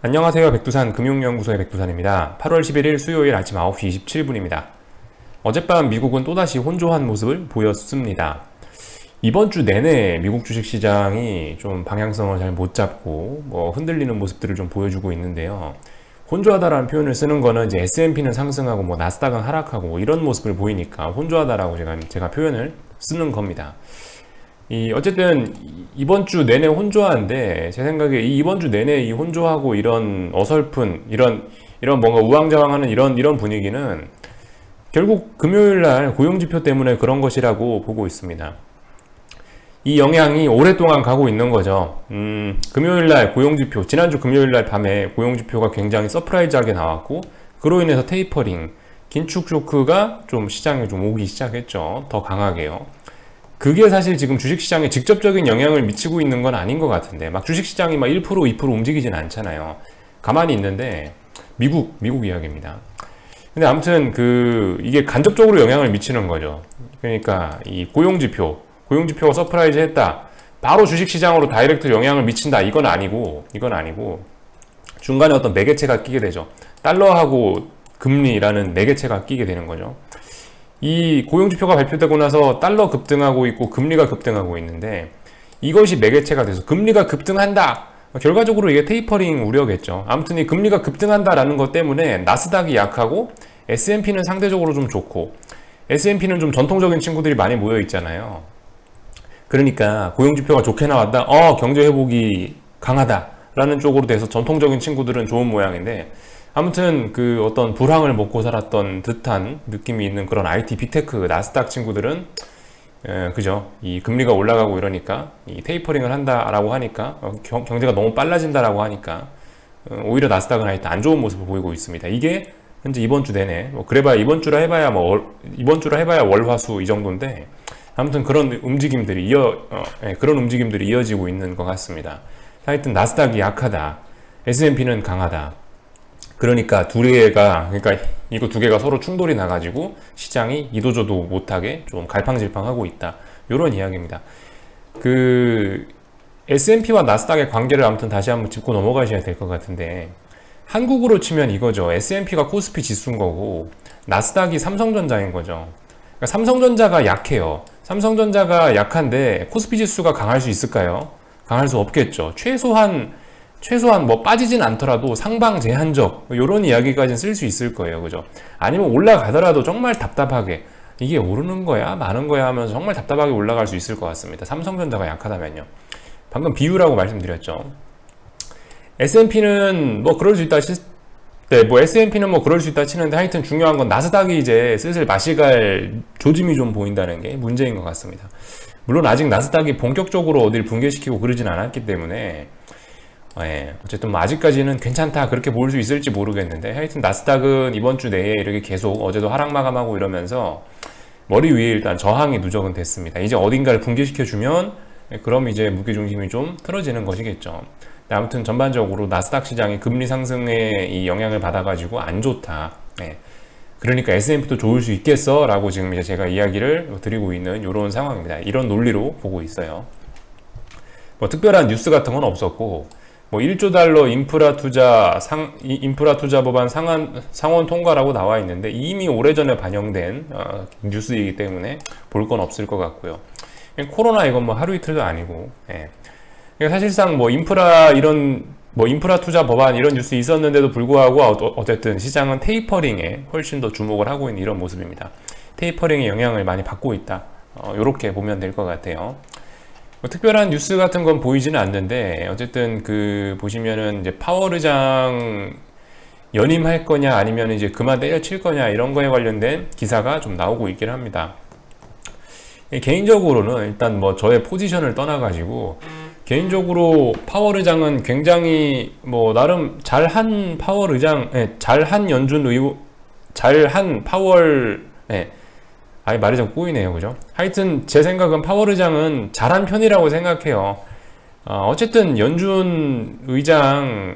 안녕하세요. 백두산 금융연구소의 백두산입니다. 8월 11일 수요일 아침 9시 27분입니다. 어젯밤 미국은 또다시 혼조한 모습을 보였습니다. 이번 주 내내 미국 주식시장이 좀 방향성을 잘 못 잡고 흔들리는 모습들을 좀 보여주고 있는데요. 혼조하다라는 표현을 쓰는 거는 이제 S&P는 상승하고 나스닥은 하락하고 이런 모습을 보이니까 혼조하다라고 제가 표현을 쓰는 겁니다. 어쨌든 이번 주 내내 혼조한데 제 생각에 이번 주 내내 이 혼조하고 이런 어설픈 이런 뭔가 우왕좌왕하는 이런 분위기는 결국 금요일 날 고용지표 때문에 그런 것이라고 보고 있습니다. 이 영향이 오랫동안 가고 있는 거죠. 금요일 날 고용지표, 지난주 금요일 날 밤에 고용지표가 굉장히 서프라이즈하게 나왔고 그로 인해서 테이퍼링, 긴축 쇼크가 좀 시장에 좀 오기 시작했죠. 더 강하게요. 그게 사실 지금 주식시장에 직접적인 영향을 미치고 있는 건 아닌 것 같은데 막 주식시장이 막 1%, 2% 움직이진 않잖아요. 가만히 있는데 미국 이야기입니다. 근데 아무튼 이게 간접적으로 영향을 미치는 거죠. 그러니까 이 고용지표가 서프라이즈 했다. 바로 주식시장으로 다이렉트 영향을 미친다. 이건 아니고 중간에 어떤 매개체가 끼게 되죠. 달러하고 금리라는 매개체가 끼게 되는 거죠. 이 고용지표가 발표되고 나서 달러 급등하고 있고 금리가 급등하고 있는데 이것이 매개체가 돼서 금리가 급등한다. 결과적으로 이게 테이퍼링 우려겠죠. 아무튼 이 금리가 급등한다라는 것 때문에 나스닥이 약하고 S&P는 상대적으로 좀 좋고 S&P는 좀 전통적인 친구들이 많이 모여 있잖아요. 그러니까 고용지표가 좋게 나왔다. 경제 회복이 강하다라는 쪽으로 돼서 전통적인 친구들은 좋은 모양인데 아무튼 어떤 불황을 먹고 살았던 듯한 느낌이 있는 그런 IT 빅테크 나스닥 친구들은 그죠? 이 금리가 올라가고 이러니까 이 테이퍼링을 한다라고 하니까 경제가 너무 빨라진다라고 하니까 오히려 나스닥은 하여튼 안 좋은 모습을 보이고 있습니다. 이게 현재 이번 주 내내 그래봐야 이번 주라 해봐야 월화수 이 정도인데 아무튼 그런 움직임들이 이어지고 있는 것 같습니다. 하여튼 나스닥이 약하다. S&P는 강하다. 그러니까 이거 두 개가 서로 충돌이 나가지고 시장이 이도저도 못하게 좀 갈팡질팡하고 있다. 이런 이야기입니다. S&P와 나스닥의 관계를 아무튼 다시 한번 짚고 넘어가셔야 될 것 같은데 한국으로 치면 이거죠. S&P가 코스피 지수인 거고 나스닥이 삼성전자인 거죠. 그러니까 삼성전자가 약해요. 삼성전자가 약한데 코스피 지수가 강할 수 있을까요? 강할 수 없겠죠. 최소한 빠지진 않더라도 상방 제한적 이런 이야기까지는 쓸 수 있을 거예요. 그죠? 아니면 올라가더라도 정말 답답하게 이게 오르는 거야 마는 거야 하면서 정말 답답하게 올라갈 수 있을 것 같습니다. 삼성전자가 약하다면요. 방금 비유라고 말씀드렸죠. S&P는 그럴 수 있다 S&P는 그럴 수 있다 치는데 하여튼 중요한 건 나스닥이 이제 슬슬 마시갈 조짐이 좀 보인다는 게 문제인 것 같습니다. 물론 아직 나스닥이 본격적으로 어딜 붕괴시키고 그러진 않았기 때문에 어쨌든 아직까지는 괜찮다 그렇게 볼 수 있을지 모르겠는데 하여튼 나스닥은 이번 주 내에 이렇게 계속 어제도 하락 마감하고 이러면서 머리 위에 일단 저항이 누적은 됐습니다. 이제 어딘가를 붕괴시켜주면 그럼 이제 무게중심이 좀 틀어지는 것이겠죠. 아무튼 전반적으로 나스닥 시장이 금리 상승에 이 영향을 받아가지고 안 좋다. 그러니까 S&P도 좋을 수 있겠어 라고 지금 이제 제가 이야기를 드리고 있는 이런 상황입니다. 이런 논리로 보고 있어요. 특별한 뉴스 같은 건 없었고 1조 달러 인프라 투자 법안 상원 통과라고 나와 있는데 이미 오래전에 반영된 뉴스이기 때문에 볼 건 없을 것 같고요. 코로나 이건 하루 이틀도 아니고 사실상 인프라 투자 법안 이런 뉴스 있었는데도 불구하고 어쨌든 시장은 테이퍼링에 훨씬 더 주목을 하고 있는 이런 모습입니다. 테이퍼링의 영향을 많이 받고 있다. 이렇게 보면 될 것 같아요. 특별한 뉴스 같은 건 보이지는 않는데 어쨌든 보시면은 이제 파월 의장 연임할 거냐 아니면 이제 그만 때려칠 거냐 이런 거에 관련된 기사가 좀 나오고 있긴 합니다. 개인적으로는 일단 저의 포지션을 떠나가지고 개인적으로 파월 의장은 굉장히 나름 잘한 파월 의장, 잘한 파월, 말이 좀 꼬이네요. 그죠? 하여튼 제 생각은 파월 의장은 잘한 편이라고 생각해요. 어쨌든 연준 의장이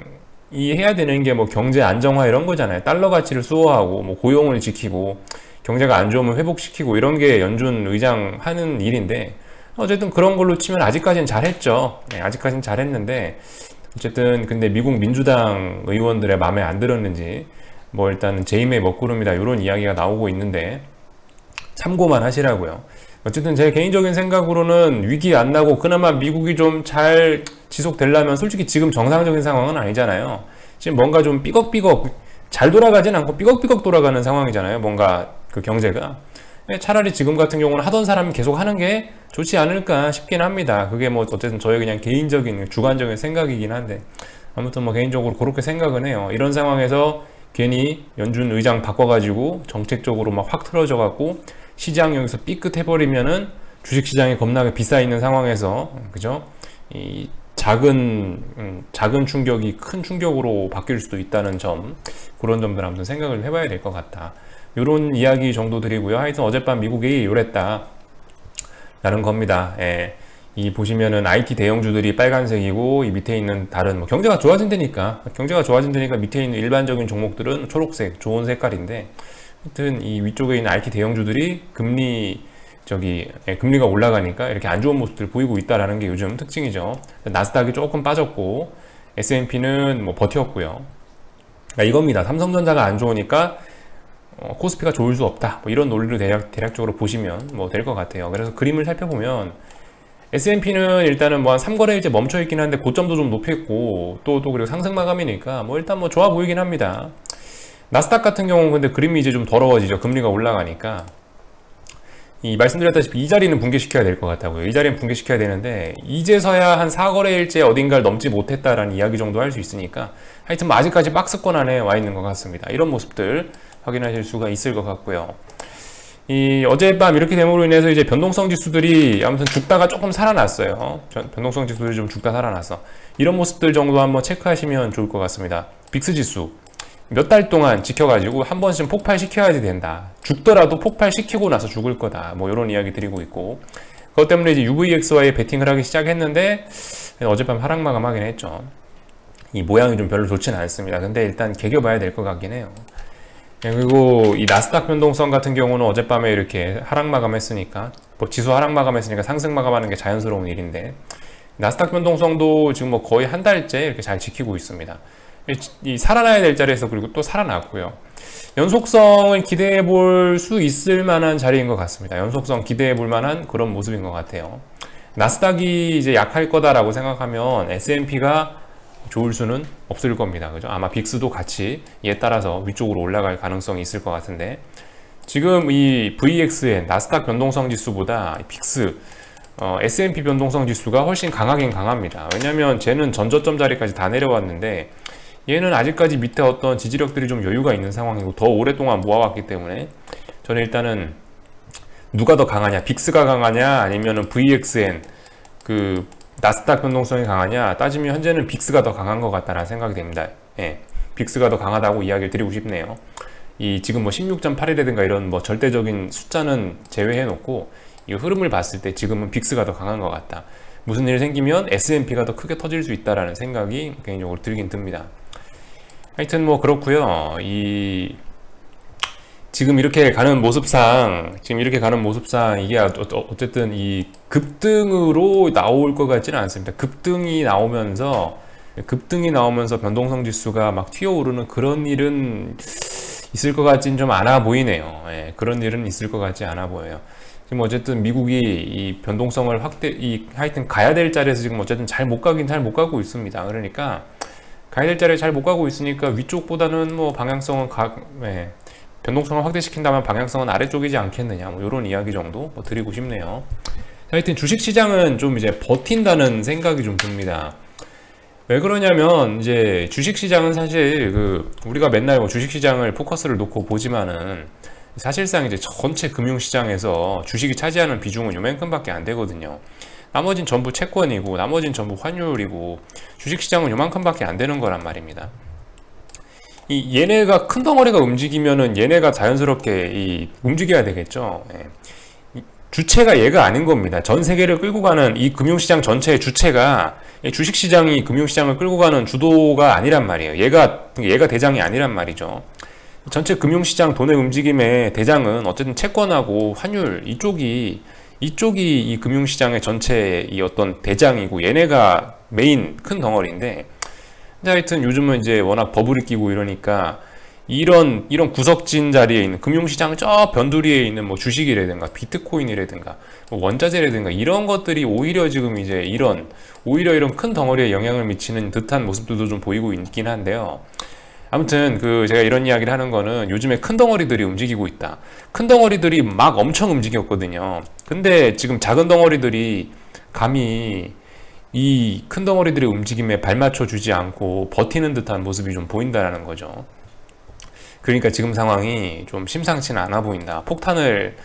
해야 되는 게 경제 안정화 이런 거잖아요. 달러 가치를 수호하고 고용을 지키고 경제가 안 좋으면 회복시키고 이런 게 연준 의장 하는 일인데 어쨌든 그런 걸로 치면 아직까지는 잘했죠. 아직까지는 잘했는데 어쨌든 근데 미국 민주당 의원들의 마음에 안 들었는지 뭐 일단은 재임의 먹구름이다 이런 이야기가 나오고 있는데 참고만 하시라고요. 어쨌든 제 개인적인 생각으로는 위기 안 나고 그나마 미국이 좀 잘 지속되려면 솔직히 지금 정상적인 상황은 아니잖아요. 지금 뭔가 좀 삐걱삐걱 잘 돌아가진 않고 삐걱삐걱 돌아가는 상황이잖아요. 뭔가 그 경제가. 차라리 지금 같은 경우는 하던 사람이 계속 하는 게 좋지 않을까 싶긴 합니다. 그게 뭐 어쨌든 저의 그냥 개인적인 주관적인 생각이긴 한데 아무튼 뭐 개인적으로 그렇게 생각은 해요. 이런 상황에서 괜히 연준 의장 바꿔가지고 정책적으로 막 확 틀어져 갖고 시장 여기서 삐끗해버리면은 주식시장이 겁나게 비싸 있는 상황에서 그죠? 이 작은 충격이 큰 충격으로 바뀔 수도 있다는 점, 그런 점들 아무튼 생각을 해봐야 될 것 같다. 이런 이야기 정도 드리고요. 하여튼 어젯밤 미국이 요랬다 라는 겁니다. 예. 이 보시면은 IT 대형주들이 빨간색이고 이 밑에 있는 다른 뭐 경제가 좋아진다니까 밑에 있는 일반적인 종목들은 초록색 좋은 색깔인데, 하여튼 이 위쪽에 있는 IT 대형주들이 금리가 올라가니까 이렇게 안 좋은 모습들 보이고 있다라는 게 요즘 특징이죠. 나스닥이 조금 빠졌고 S&P는 뭐 버텼고요. 그러니까 이겁니다. 삼성전자가 안 좋으니까 코스피가 좋을 수 없다. 뭐 이런 논리를 대략적으로 보시면 뭐 될 것 같아요. 그래서 그림을 살펴보면 S&P는 일단은 뭐 한 3거래일째 멈춰 있긴 한데 고점도 좀 높였고 또 그리고 상승 마감이니까 뭐 일단 뭐 좋아 보이긴 합니다. 나스닥 같은 경우는 근데 그림이 이제 좀 더러워지죠. 금리가 올라가니까. 말씀드렸다시피 이 자리는 붕괴시켜야 될 것 같다고요. 이 자리는 붕괴시켜야 되는데 이제서야 한 4거래일째 어딘가를 넘지 못했다라는 이야기 정도 할 수 있으니까 하여튼 뭐 아직까지 박스권 안에 와 있는 것 같습니다. 이런 모습들 확인하실 수가 있을 것 같고요. 어젯밤 이렇게 됨으로 인해서 이제 변동성 지수들이 아무튼 죽다가 조금 살아났어요. 변동성 지수들이 좀 죽다 살아났어. 이런 모습들 정도 한번 체크하시면 좋을 것 같습니다. 빅스 지수 몇 달 동안 지켜가지고 한 번씩 폭발시켜야지 된다. 죽더라도 폭발시키고 나서 죽을 거다. 뭐 이런 이야기 드리고 있고, 그것 때문에 이제 UVXY에 베팅을 하기 시작했는데 어젯밤 하락 마감하긴 했죠. 이 모양이 좀 별로 좋지는 않습니다. 근데 일단 개겨봐야 될 것 같긴 해요. 그리고 이 나스닥 변동성 같은 경우는 어젯밤에 이렇게 하락 마감했으니까, 뭐 지수 하락 마감했으니까 상승 마감하는 게 자연스러운 일인데, 나스닥 변동성도 지금 뭐 거의 한 달째 이렇게 잘 지키고 있습니다. 이 살아나야 될 자리에서 그리고 또 살아났고요. 연속성을 기대해 볼 수 있을 만한 자리인 것 같습니다. 연속성 기대해 볼 만한 그런 모습인 것 같아요. 나스닥이 이제 약할 거다라고 생각하면 S&P가 좋을 수는 없을 겁니다. 그죠? 아마 빅스도 같이 이에 따라서 위쪽으로 올라갈 가능성이 있을 것 같은데, 지금 이 VXN 나스닥 변동성 지수보다 빅스 S&P 변동성 지수가 훨씬 강하긴 강합니다. 왜냐면 쟤는 전저점 자리까지 다 내려왔는데 얘는 아직까지 밑에 어떤 지지력들이 좀 여유가 있는 상황이고 더 오랫동안 모아왔기 때문에 저는 일단은 누가 더 강하냐, 빅스가 강하냐 아니면은 VXN 그 나스닥 변동성이 강하냐 따지면 현재는 빅스가 더 강한 것 같다라는 생각이 됩니다. 예, 빅스가 더 강하다고 이야기를 드리고 싶네요. 지금 뭐 16.8이라든가 이런 뭐 절대적인 숫자는 제외해 놓고 이 흐름을 봤을 때 지금은 빅스가 더 강한 것 같다. 무슨 일이 생기면 S&P가 더 크게 터질 수 있다라는 생각이 개인적으로 들긴 듭니다. 하여튼 뭐 그렇고요. 지금 이렇게 가는 모습상 이게 어쨌든 이 급등으로 나올 것 같지는 않습니다. 급등이 나오면서 변동성 지수가 막 튀어오르는 그런 일은 있을 것 같진 좀 않아 보이네요. 예, 그런 일은 있을 것 같지 않아 보여요. 지금 어쨌든 미국이 이 변동성을 하여튼 가야 될 자리에서 지금 어쨌든 잘 못 가고 있습니다. 그러니까 가야 될 자리에 잘 못 가고 있으니까 위쪽보다는 뭐 방향성은 변동성을 확대시킨다면 방향성은 아래쪽이지 않겠느냐, 뭐 이런 이야기 정도 뭐 드리고 싶네요. 하여튼 주식시장은 좀 이제 버틴다는 생각이 좀 듭니다. 왜 그러냐면 이제 주식시장은 사실 우리가 맨날 뭐 주식시장을 포커스를 놓고 보지만은 사실상 이제 전체 금융시장에서 주식이 차지하는 비중은 요만큼밖에 안 되거든요. 나머진 전부 채권이고 나머진 전부 환율이고 주식시장은 요만큼밖에 안 되는 거란 말입니다. 얘네가 큰 덩어리가 움직이면은 얘네가 자연스럽게 움직여야 되겠죠. 주체가 얘가 아닌 겁니다. 전 세계를 끌고 가는 이 금융시장 전체의 주체가 주식시장이 금융시장을 끌고 가는 주도가 아니란 말이에요. 얘가 대장이 아니란 말이죠. 전체 금융시장 돈의 움직임의 대장은 어쨌든 채권하고 환율 이쪽이 이 금융시장의 전체 이 어떤 대장이고 얘네가 메인 큰 덩어리인데 근데 하여튼 요즘은 이제 워낙 버블이 끼고 이러니까 이런 구석진 자리에 있는 금융시장 저 변두리에 있는 뭐 주식이라든가 비트코인이라든가 뭐 원자재라든가 이런 것들이 오히려 지금 이제 오히려 이런 큰 덩어리에 영향을 미치는 듯한 모습들도 좀 보이고 있긴 한데요. 아무튼 제가 이런 이야기를 하는 거는 요즘에 큰 덩어리들이 움직이고 있다. 큰 덩어리들이 막 엄청 움직였거든요. 근데 지금 작은 덩어리들이 감히 이 큰 덩어리들의 움직임에 발맞춰 주지 않고 버티는 듯한 모습이 좀 보인다라는 거죠. 그러니까 지금 상황이 좀 심상치는 않아 보인다. 폭탄을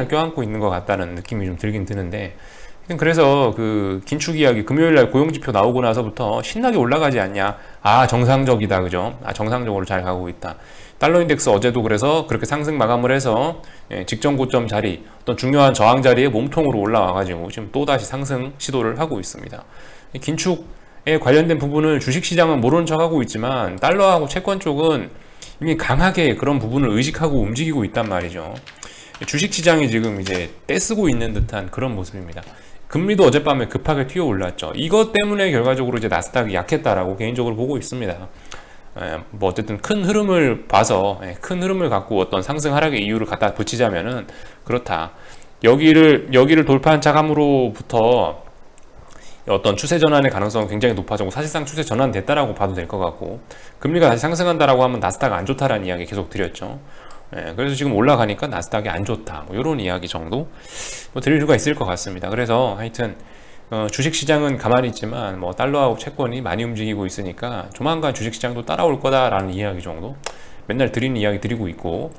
껴안고 있는 것 같다는 느낌이 좀 들긴 드는데, 그래서 긴축 이야기 금요일날 고용지표 나오고 나서부터 신나게 올라가지 않냐. 아, 정상적이다, 그죠? 아, 정상적으로 잘 가고 있다. 달러 인덱스 어제도 그래서 그렇게 상승 마감을 해서 직전 고점 자리, 어떤 중요한 저항 자리에 몸통으로 올라와가지고 지금 또다시 상승 시도를 하고 있습니다. 긴축에 관련된 부분을 주식시장은 모르는 척하고 있지만 달러하고 채권 쪽은 이미 강하게 그런 부분을 의식하고 움직이고 있단 말이죠. 주식시장이 지금 이제 떼쓰고 있는 듯한 그런 모습입니다. 금리도 어젯밤에 급하게 튀어 올랐죠. 이것 때문에 결과적으로 이제 나스닥이 약했다라고 개인적으로 보고 있습니다. 뭐 어쨌든 큰 흐름을 봐서 큰 흐름을 갖고 어떤 상승 하락의 이유를 갖다 붙이자면은 그렇다. 여기를 돌파한 차감으로부터 어떤 추세 전환의 가능성은 굉장히 높아지고 사실상 추세 전환됐다라고 봐도 될 것 같고, 금리가 다시 상승한다라고 하면 나스닥 안 좋다라는 이야기 계속 드렸죠. 그래서 지금 올라가니까 나스닥이 안 좋다, 뭐 이런 이야기 정도 뭐 드릴 수가 있을 것 같습니다. 그래서 하여튼 주식시장은 가만히 있지만 뭐 달러하고 채권이 많이 움직이고 있으니까 조만간 주식시장도 따라올 거다라는 이야기 정도 맨날 드리는 이야기 드리고 있고,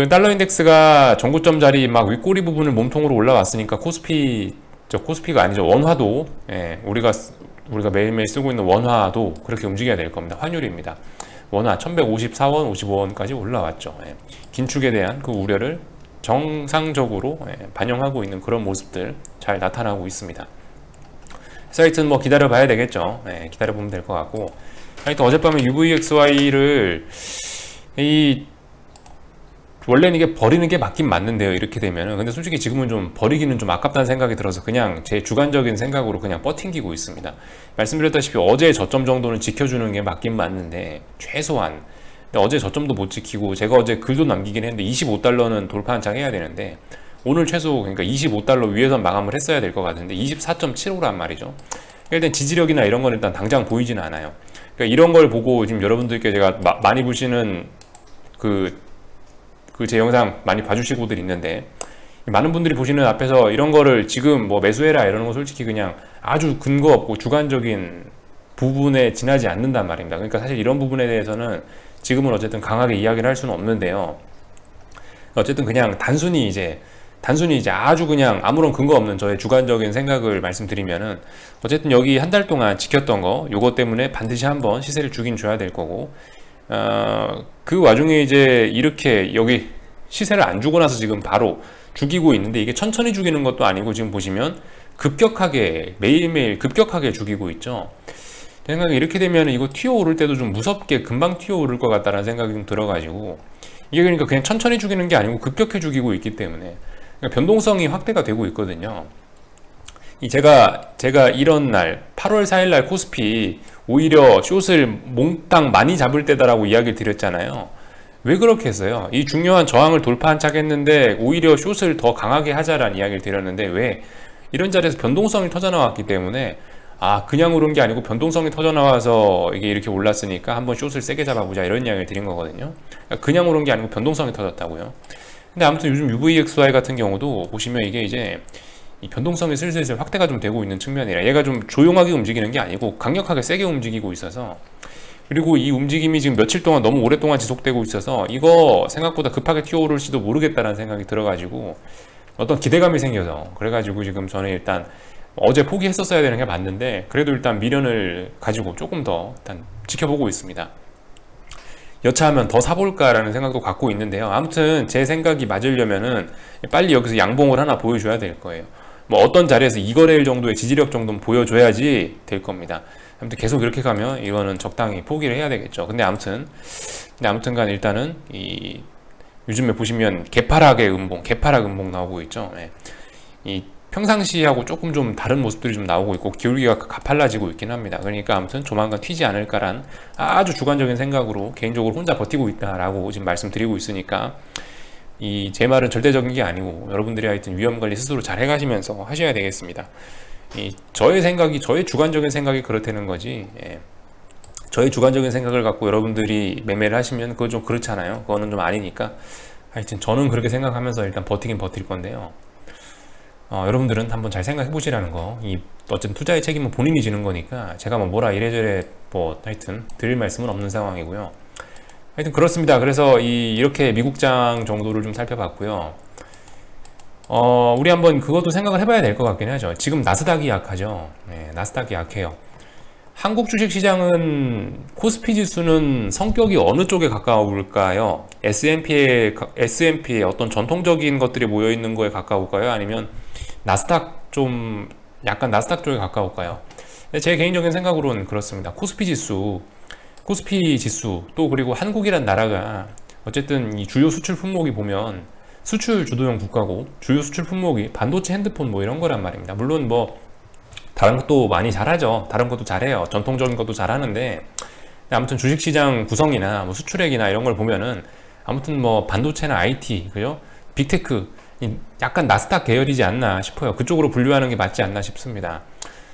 달러 인덱스가 정고점 자리 막 윗꼬리 부분을 몸통으로 올라왔으니까 코스피가 아니죠. 원화도, 우리가 매일매일 쓰고 있는 원화도 그렇게 움직여야 될 겁니다. 환율입니다. 원화 1154원, 55원까지 올라왔죠. 긴축에 대한 그 우려를 정상적으로 반영하고 있는 그런 모습들 잘 나타나고 있습니다. 하여튼 뭐 기다려 봐야 되겠죠. 기다려 보면 될 것 같고, 하여튼 어젯밤에 UVXY를 원래는 이게 버리는 게 맞긴 맞는데요, 이렇게 되면은. 근데 솔직히 지금은 좀 버리기는 좀 아깝다는 생각이 들어서 그냥 제 주관적인 생각으로 그냥 버팅기고 있습니다. 말씀드렸다시피 어제 저점 정도는 지켜주는 게 맞긴 맞는데 최소한. 근데 어제 저점도 못 지키고, 제가 어제 글도 남기긴 했는데 25달러는 돌파 한창 해야 되는데 오늘 최소, 그러니까 25달러 위에서 마감을 했어야 될 것 같은데 24.75란 말이죠. 일단 지지력이나 이런 건 일단 당장 보이지는 않아요. 그러니까 이런 걸 보고 지금 여러분들께 제가 많이 보시는 제 영상 많이 봐주시고들 있는데, 많은 분들이 보시는 앞에서 이런 거를 지금 뭐 매수해라 이러는 거 솔직히 그냥 아주 근거 없고 주관적인 부분에 지나지 않는단 말입니다. 그러니까 사실 이런 부분에 대해서는 지금은 어쨌든 강하게 이야기를 할 수는 없는데요. 어쨌든 그냥 단순히 이제 아주 그냥 아무런 근거 없는 저의 주관적인 생각을 말씀드리면은, 어쨌든 여기 한 달 동안 지켰던 거, 요거 때문에 반드시 한번 시세를 주긴 줘야 될 거고, 그 와중에 이제 이렇게 여기 시세를 안 주고 나서 지금 바로 죽이고 있는데, 이게 천천히 죽이는 것도 아니고 지금 보시면 급격하게 매일매일 급격하게 죽이고 있죠. 제 생각에 이렇게 되면 이거 튀어오를 때도 좀 무섭게 금방 튀어오를 것 같다는 생각이 좀 들어가지고, 이게 그러니까 그냥 천천히 죽이는 게 아니고 급격히 죽이고 있기 때문에 그러니까 변동성이 확대가 되고 있거든요. 제가 이런 날 8월 4일 날 코스피 오히려 숏을 몽땅 많이 잡을 때다라고 이야기를 드렸잖아요. 왜 그렇게 했어요? 이 중요한 저항을 돌파한 척 했는데 오히려 숏을 더 강하게 하자라는 이야기를 드렸는데, 왜? 이런 자리에서 변동성이 터져 나왔기 때문에, 그냥 오른 게 아니고 변동성이 터져 나와서 이게 이렇게 올랐으니까 한번 숏을 세게 잡아보자 이런 이야기를 드린 거거든요. 그냥 오른 게 아니고 변동성이 터졌다고요. 근데 아무튼 요즘 UVXY 같은 경우도 보시면 이게 이제 이 변동성이 슬슬 확대가 좀 되고 있는 측면이라, 얘가 좀 조용하게 움직이는 게 아니고 강력하게 세게 움직이고 있어서, 그리고 이 움직임이 지금 며칠 동안 너무 오랫동안 지속되고 있어서 이거 생각보다 급하게 튀어오를지도 모르겠다라는 생각이 들어가지고 어떤 기대감이 생겨서, 그래가지고 지금 저는 일단 어제 포기했었어야 되는 게 맞는데 그래도 일단 미련을 가지고 조금 더 일단 지켜보고 있습니다. 여차하면 더 사볼까라는 생각도 갖고 있는데요. 아무튼 제 생각이 맞으려면은 빨리 여기서 양봉을 하나 보여줘야 될 거예요. 뭐 어떤 자리에서 2거래일 정도의 지지력 정도는 보여줘야지 될 겁니다. 아무튼 계속 이렇게 가면 이거는 적당히 포기를 해야 되겠죠. 근데 아무튼간 일단은 요즘에 보시면 개파락 음봉 나오고 있죠. 이 평상시하고 조금 좀 다른 모습들이 좀 나오고 있고 기울기가 가팔라지고 있긴 합니다. 그러니까 아무튼 조만간 튀지 않을까란 아주 주관적인 생각으로 개인적으로 혼자 버티고 있다라고 지금 말씀드리고 있으니까 이 제 말은 절대적인 게 아니고 여러분들이 하여튼 위험관리 스스로 잘 해가시면서 하셔야 되겠습니다. 저의 생각이, 저의 주관적인 생각이 그렇다는 거지, 저의 주관적인 생각을 갖고 여러분들이 매매를 하시면 그거 좀 그렇잖아요. 그거는 좀 아니니까 하여튼 저는 그렇게 생각하면서 일단 버티긴 버틸 건데요. 여러분들은 한번 잘 생각해 보시라는 거. 어쨌든 투자의 책임은 본인이 지는 거니까 제가 뭐라 이래저래 하여튼 드릴 말씀은 없는 상황이고요. 하여튼 그렇습니다. 그래서 이렇게 미국장 정도를 좀 살펴봤고요. 우리 한번 그것도 생각을 해봐야 될 것 같긴 하죠. 지금 나스닥이 약하죠. 네, 나스닥이 약해요. 한국 주식시장은 코스피 지수는 성격이 어느 쪽에 가까울까요? S&P의 어떤 전통적인 것들이 모여있는 거에 가까울까요? 아니면 나스닥 약간 나스닥 쪽에 가까울까요? 제 개인적인 생각으로는 그렇습니다. 코스피 지수 또 그리고 한국이란 나라가 어쨌든 이 주요 수출 품목이 보면 수출 주도형 국가고 주요 수출 품목이 반도체, 핸드폰 뭐 이런 거란 말입니다. 물론 뭐 다른 것도 많이 잘하죠. 다른 것도 잘해요. 전통적인 것도 잘하는데 아무튼 주식시장 구성이나 뭐 수출액이나 이런 걸 보면은 아무튼 뭐 반도체나 IT, 그죠? 빅테크, 약간 나스닥 계열이지 않나 싶어요. 그쪽으로 분류하는 게 맞지 않나 싶습니다.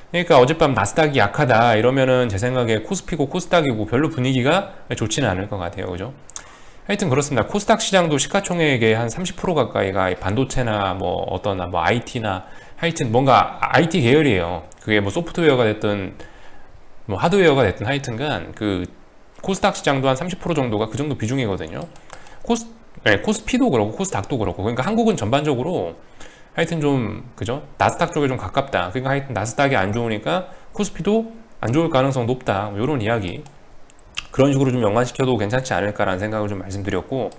그러니까 어젯밤 나스닥이 약하다 이러면은 제 생각에 코스피고 코스닥이고 별로 분위기가 좋지는 않을 것 같아요. 그죠? 하여튼 그렇습니다. 코스닥 시장도 시가총액의 한 30% 가까이가 반도체나 뭐 IT나 하여튼 뭔가 IT 계열이에요. 그게 뭐 소프트웨어가 됐든 뭐 하드웨어가 됐든 하여튼간 그 코스닥 시장도 한 30% 정도가 그 정도 비중이거든요. 코스피도 그렇고 코스닥도 그렇고. 그러니까 한국은 전반적으로 하여튼 좀 그죠? 나스닥 쪽에 좀 가깝다. 그러니까 하여튼 나스닥이 안 좋으니까 코스피도 안 좋을 가능성 높다. 뭐 이런 이야기. 그런 식으로 좀 연관시켜도 괜찮지 않을까라는 생각을 좀 말씀드렸고,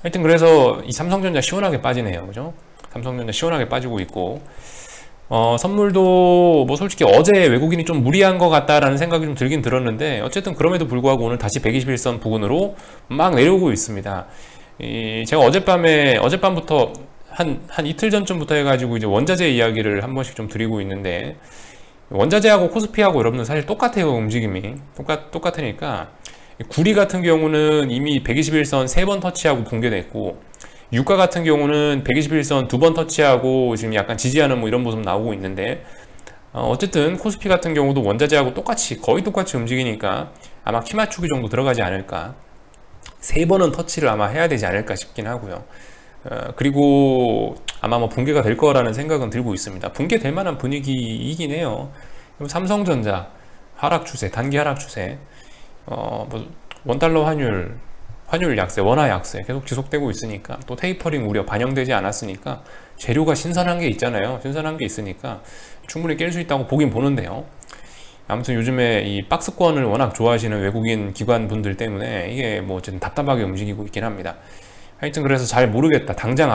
하여튼 그래서 이 삼성전자 시원하게 빠지네요. 그죠? 삼성전자 시원하게 빠지고 있고, 선물도 뭐 솔직히 어제 외국인이 좀 무리한 것 같다라는 생각이 좀 들긴 들었는데 어쨌든 그럼에도 불구하고 오늘 다시 121선 부근으로 막 내려오고 있습니다. 제가 어젯밤부터 한 이틀 전쯤부터 해가지고 이제 원자재 이야기를 한 번씩 좀 드리고 있는데 원자재하고 코스피하고 여러분들 사실 똑같아요. 움직임이 똑같으니까 구리 같은 경우는 이미 121선 3번 터치하고 붕괴됐고, 유가 같은 경우는 121선 2번 터치하고 지금 약간 지지하는 뭐 이런 모습 나오고 있는데, 어쨌든 코스피 같은 경우도 원자재하고 거의 똑같이 움직이니까 아마 키 맞추기 정도 들어가지 않을까, 3번은 터치를 아마 해야 되지 않을까 싶긴 하고요. 그리고 아마 뭐 붕괴가 될 거라는 생각은 들고 있습니다. 붕괴될 만한 분위기이긴 해요. 삼성전자 하락 추세, 단기 하락 추세, 뭐 원달러 환율 약세, 원화 약세 계속 지속되고 있으니까, 또 테이퍼링 우려 반영되지 않았으니까 재료가 신선한 게 있잖아요. 신선한 게 있으니까 충분히 깰 수 있다고 보긴 보는데요. 아무튼 요즘에 이 박스권을 워낙 좋아하시는 외국인 기관분들 때문에 이게 뭐 어쨌든 답답하게 움직이고 있긴 합니다. 하여튼 그래서 잘 모르겠다. 당장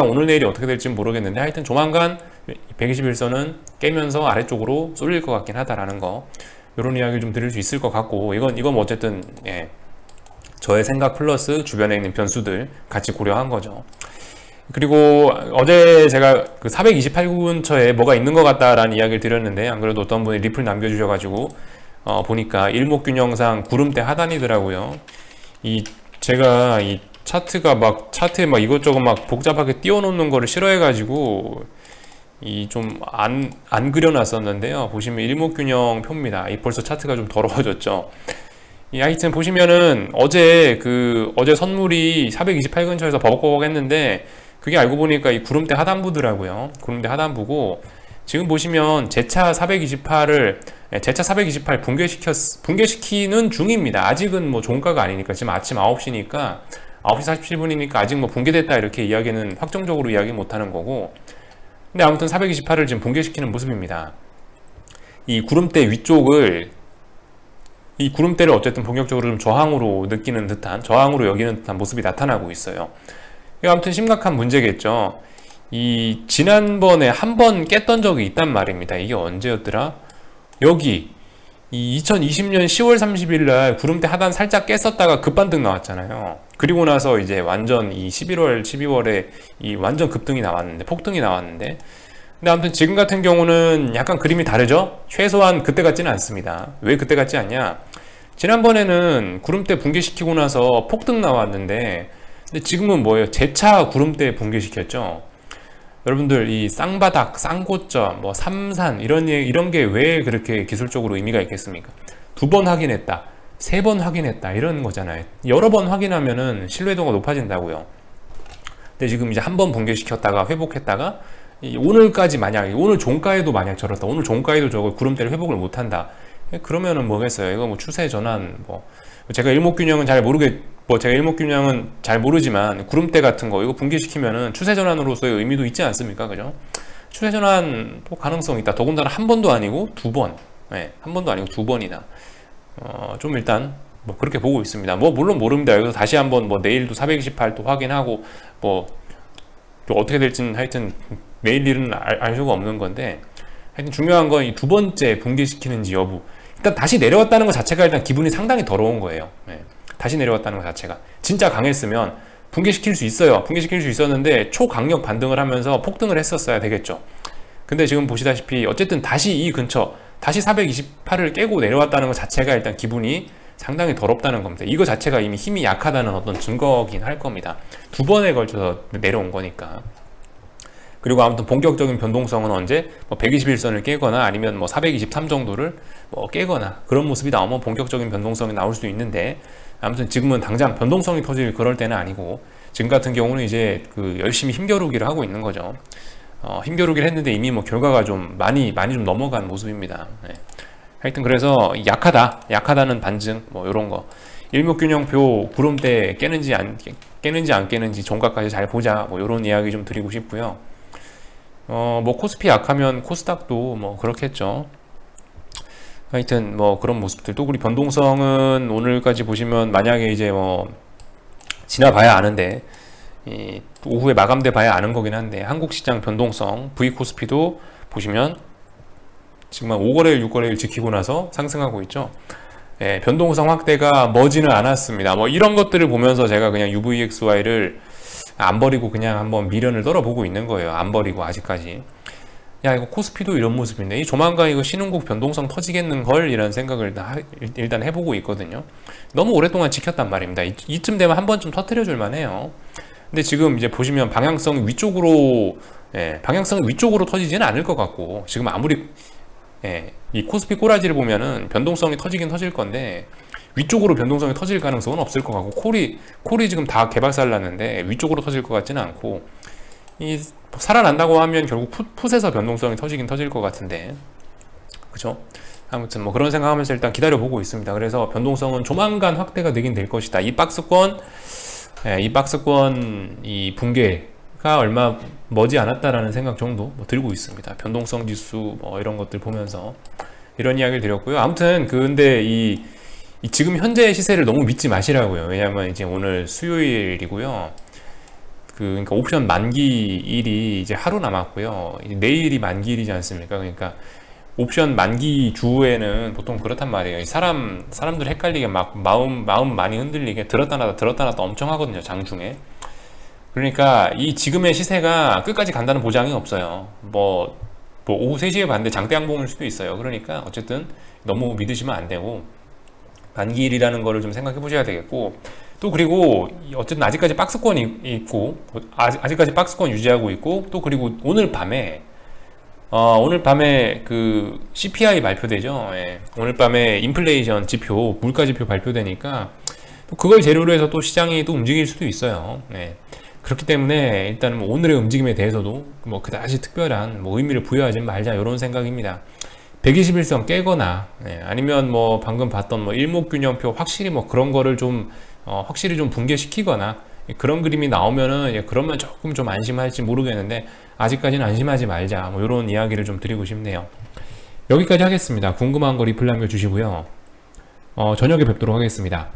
오늘 내일이 어떻게 될지는 모르겠는데 하여튼 조만간 121선은 깨면서 아래쪽으로 쏠릴 것 같긴 하다라는 거, 이런 이야기를 좀 드릴 수 있을 것 같고, 이건 뭐 어쨌든 저의 생각 플러스 주변에 있는 변수들 같이 고려한 거죠. 그리고 어제 제가 그 428구 근처에 뭐가 있는 것 같다라는 이야기를 드렸는데, 안 그래도 어떤 분이 리플 남겨주셔가지고 보니까 일목균형상 구름대 하단이더라고요. 제가 이 차트에 막 이것저것 막 복잡하게 띄워놓는 거를 싫어해가지고 좀 안 그려놨었는데요. 보시면 일목균형 표입니다. 벌써 차트가 좀 더러워졌죠. 하여튼 보시면은 어제 선물이 428 근처에서 버벅버벅 했는데, 그게 알고 보니까 이 구름대 하단부더라고요. 구름대 하단부고, 지금 보시면 제차 428 붕괴시키는 중입니다. 아직은 뭐 종가가 아니니까, 지금 아침 9시니까 9시 47분이니까 아직 뭐 붕괴됐다 이렇게 이야기는 확정적으로 이야기 못하는 거고, 근데 아무튼 428을 지금 붕괴시키는 모습입니다. 이 구름대를 어쨌든 본격적으로 좀 저항으로 여기는 듯한 모습이 나타나고 있어요. 이거 아무튼 심각한 문제겠죠. 지난번에 한 번 깼던 적이 있단 말입니다. 이게 언제였더라? 여기 2020년 10월 30일 날 구름대 하단 살짝 깼었다가 급반등 나왔잖아요. 그리고 나서 이제 완전 이 11월, 12월에 이 완전 급등이 나왔는데, 폭등이 나왔는데, 근데 아무튼 지금 같은 경우는 약간 그림이 다르죠? 최소한 그때 같지는 않습니다. 왜 그때 같지 않냐? 지난번에는 구름대 붕괴시키고 나서 폭등 나왔는데, 근데 지금은 뭐예요? 재차 구름대 붕괴시켰죠? 여러분들 이 쌍바닥, 쌍고점, 뭐 삼산 이런 게 왜 그렇게 기술적으로 의미가 있겠습니까? 2번 확인했다, 3번 확인했다 이런 거잖아요. 여러 번 확인하면은 신뢰도가 높아진다고요. 근데 지금 이제 한 번 붕괴시켰다가 회복했다가 오늘까지 만약 오늘 종가에도 만약 저렇다, 오늘 종가에도 저거 구름대를 회복을 못한다, 그러면은 뭐겠어요? 이거 뭐 추세 전환, 뭐 제가 일목균형은 잘 모르지만 구름대 같은 거 이거 붕괴시키면은 추세 전환으로서의 의미도 있지 않습니까? 그죠? 추세 전환 또 가능성 있다. 더군다나 한 번도 아니고 2번, 한 번도 아니고 2번이나 좀 일단 뭐 그렇게 보고 있습니다. 뭐 물론 모릅니다. 여기서 다시 한번 뭐 내일도 428 또 확인하고 뭐 또 어떻게 될지는 하여튼 내일 일은 알 수가 없는 건데, 하여튼 중요한 건 이 2번째 붕괴시키는지 여부. 일단 다시 내려왔다는 것 자체가 일단 기분이 상당히 더러운 거예요. 다시 내려왔다는 것 자체가 진짜 강했으면 붕괴시킬 수 있어요. 붕괴시킬 수 있었는데 초강력 반등을 하면서 폭등을 했었어야 되겠죠. 근데 지금 보시다시피 어쨌든 다시 이 근처, 다시 428을 깨고 내려왔다는 것 자체가 일단 기분이 상당히 더럽다는 겁니다. 이거 자체가 이미 힘이 약하다는 어떤 증거긴 할 겁니다. 2번에 걸쳐서 내려온 거니까. 그리고 아무튼 본격적인 변동성은 언제 뭐 121선을 깨거나 아니면 뭐 423 정도를 뭐 깨거나 그런 모습이 나오면 본격적인 변동성이 나올 수도 있는데, 아무튼 지금은 당장 변동성이 터질 그럴 때는 아니고, 지금 같은 경우는 이제 그 열심히 힘겨루기를 하고 있는 거죠. 힘겨루기를 했는데 이미 뭐 결과가 좀 많이 좀 넘어간 모습입니다. 하여튼 그래서 약하다는 반증 뭐 이런 거, 일목균형표 구름대 깨는지 안 깨는지 종가까지 잘 보자, 뭐 이런 이야기 좀 드리고 싶고요. 뭐 코스피 약하면 코스닥도 뭐 그렇겠죠. 하여튼 뭐 그런 모습들. 또 우리 변동성은 오늘까지 보시면 만약에 이제 뭐 지나봐야 아는데, 오후에 마감돼 봐야 아는 거긴 한데, 한국시장 변동성 V코스피도 보시면 지금 5거래일 6거래일 지키고 나서 상승하고 있죠. 변동성 확대가 머지는 않았습니다. 뭐 이런 것들을 보면서 제가 그냥 UVXY를 안 버리고 그냥 한번 미련을 떨어보고 있는 거예요. 안 버리고 아직까지. 야, 이거 코스피도 이런 모습인데 이 조만간 이거 신흥국 변동성 터지겠는걸, 이런 생각을 일단 해보고 있거든요. 너무 오랫동안 지켰단 말입니다. 이쯤 되면 한 번쯤 터뜨려 줄만 해요. 근데 지금 이제 보시면 방향성이 위쪽으로 터지지는 않을 것 같고, 지금 아무리 이 코스피 꼬라지를 보면은 변동성이 터지긴 터질 건데 위쪽으로 변동성이 터질 가능성은 없을 것 같고, 콜이 지금 다 개박살 났는데 위쪽으로 터질 것 같지는 않고, 이 살아난다고 하면 결국 풋에서 변동성이 터지긴 터질 것 같은데, 그죠? 아무튼 뭐 그런 생각하면서 일단 기다려보고 있습니다. 그래서 변동성은 조만간 확대가 되긴 될 것이다. 이 박스권 이 붕괴가 얼마 머지 않았다라는 생각 정도 뭐 들고 있습니다. 변동성 지수 뭐 이런 것들 보면서 이런 이야기를 드렸고요. 아무튼 근데 이 지금 현재의 시세를 너무 믿지 마시라고요. 왜냐하면 이제 오늘 수요일이고요. 그러니까 옵션 만기일이 이제 하루 남았고요. 내일이 만기일이지 않습니까? 그러니까 옵션 만기 주에는 보통 그렇단 말이에요. 사람들 헷갈리게 막 마음 많이 흔들리게 들었다 놨다 엄청 하거든요, 장중에. 그러니까 이 지금의 시세가 끝까지 간다는 보장이 없어요. 뭐 오후 3시에 봤는데 장대 양봉일 수도 있어요. 그러니까 어쨌든 너무 믿으시면 안 되고, 만기일이라는 거를 좀 생각해 보셔야 되겠고, 또 그리고 어쨌든 아직까지 박스권이 있고, 아직까지 박스권 유지하고 있고, 또 그리고 오늘 밤에 그 CPI 발표되죠. 오늘 밤에 인플레이션 지표, 물가 지표 발표되니까 또 그걸 재료로 해서 또 시장이 또 움직일 수도 있어요. 그렇기 때문에 일단 뭐 오늘의 움직임에 대해서도 뭐 그다지 특별한 뭐 의미를 부여하지 말자, 이런 생각입니다. 121선 깨거나 아니면 뭐 방금 봤던 뭐 일목균형표 확실히 뭐 그런 거를 좀 확실히 좀 붕괴시키거나 그런 그림이 나오면은 그러면 조금 좀 안심할지 모르겠는데, 아직까지는 안심하지 말자, 뭐 이런 이야기를 좀 드리고 싶네요. 여기까지 하겠습니다. 궁금한 거 리플 남겨주시고요. 저녁에 뵙도록 하겠습니다.